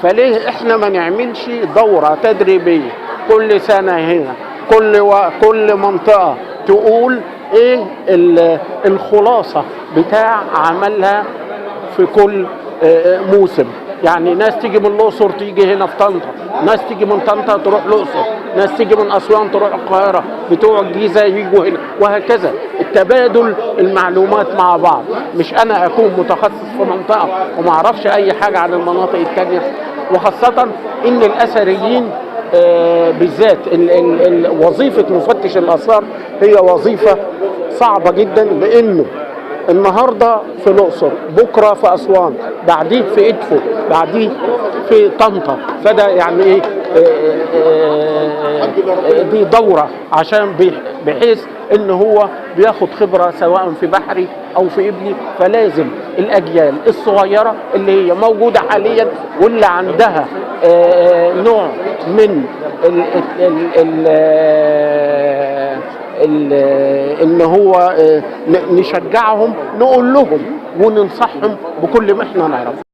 فليه احنا ما نعملش دورة تدريبية كل سنة هنا، كل منطقة تقول ايه الخلاصة بتاع عملها في كل موسم. يعني ناس تيجي من الأقصر تيجي هنا في طنطا، ناس تيجي من طنطا تروح الأقصر، ناس تيجي من أسوان تروح القاهرة، بتوع الجيزة يجوا هنا، وهكذا. التبادل المعلومات مع بعض، مش أنا أكون متخصص في منطقة وما أعرفش أي حاجة عن المناطق التانية. وخاصة إن الأثريين بالذات وظيفة مفتش الآثار هي وظيفة صعبة جدا، لأنه النهارده في الأقصر، بكره في أسوان، بعديه في إدفو، بعديه في طنطا. فده يعني ايه دي دورة عشان بحيث ان هو بياخد خبرة سواء في بحري او في ابني. فلازم الاجيال الصغيرة اللي هي موجودة حاليا واللي عندها نوع من ان هو نشجعهم، نقول لهم وننصحهم بكل ما احنا نعرفه.